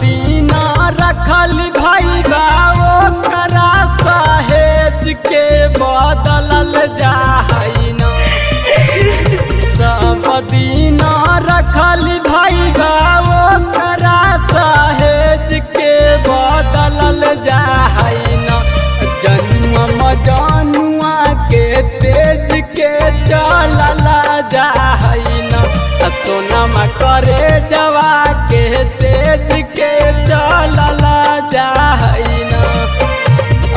दीना रखल भाई बाबो करा सहेज के बदलल जाई ना। सब दीना रखल भाई बाबो करा सहेज के बदलल जाई ना। जन्म जनुआ के तेज के चलल जाई ना। सोनमा करे जवा के तेज के चलल जाई ना।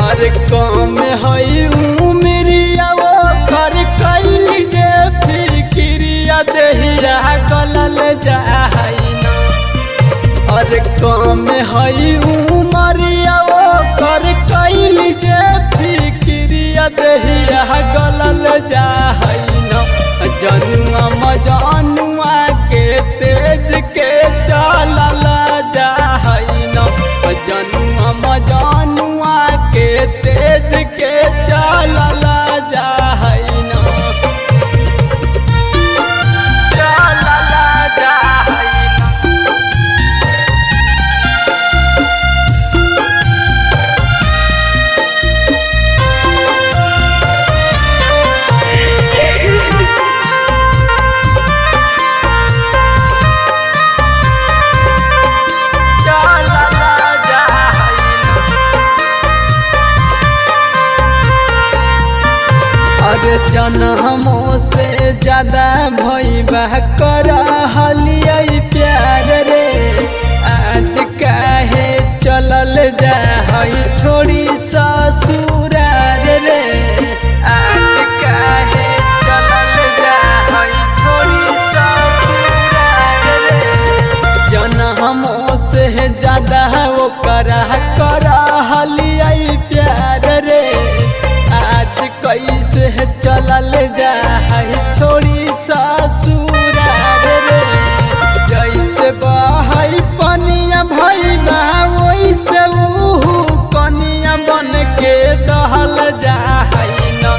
अरे कम हई उमरिया वो कर कैली जे फिक्रिया देहिया गलल जाई ना। अरे कम हई उमरिया वो कर कैली जे फिक्रिया देहिया गलल जाई ना। जनुआ जनुआ के तेज के चलल जाई ना। जनुआ जनुआ के तेज के चलल जाई ना। चलल जाई ना। अरे जन्मों से ज्यादा भइबा करहलियै प्यार रे। आज काहे चलल जाई छोड़ी ससुरार रे। आज काहे चलल जाई छोड़ी ससुरार रे। जन्मों से ज्यादा वो करहलियै प्यार रे। आज कैसे चलल जाई छोड़ी ससुरार रे। जैसे बहई पनिया भइबा वैसे ऊ कनिया बन के दहल जाई ना।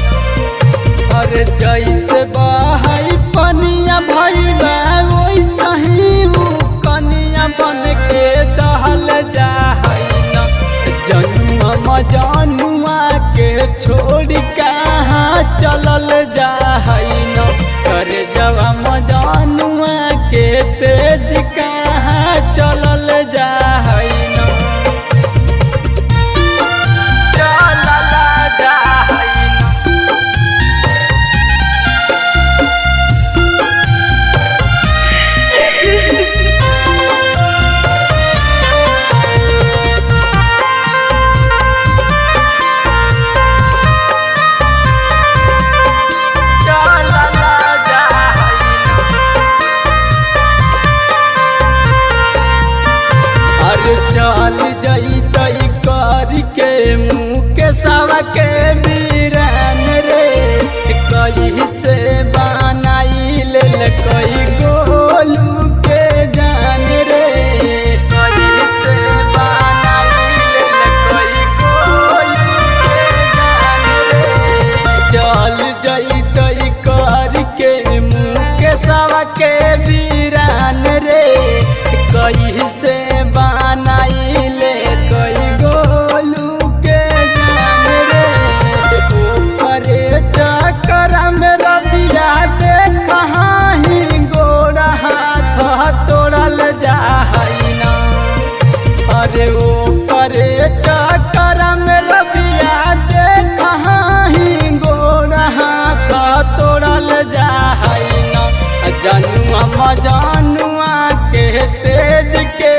अरे जैसे बहई पनिया भइबा वैसे ही ऊ कनिया बन के दहल जाई ना। जनुआ जनुआ के छोड़ कहाँ चलल जाई ना। करे जवा जनुआ के तेज कहाँ चलल जाई ना। चलल जाई ना। चल जइतै कर के मुँह के सवा के बीरान रे। कहीं से बनाई लेल कई गोलू के जान रे। कहीं से बनाई लेल कई गोलू के जान रे। चल जइतै कर के मुँह के सवा के बीरान रे। कहीं से बनाई ले कई गोलू के जान रे। ओकरे चक्कर में रबिया देख कहाँ ही गोरा हाथ तोड़ल जाई ना। अरे ओकरे चक्कर में रबिया देख कहाँ ही गोरा हाथ तोड़ल जाई ना। जनुआ जनुआ के तेज के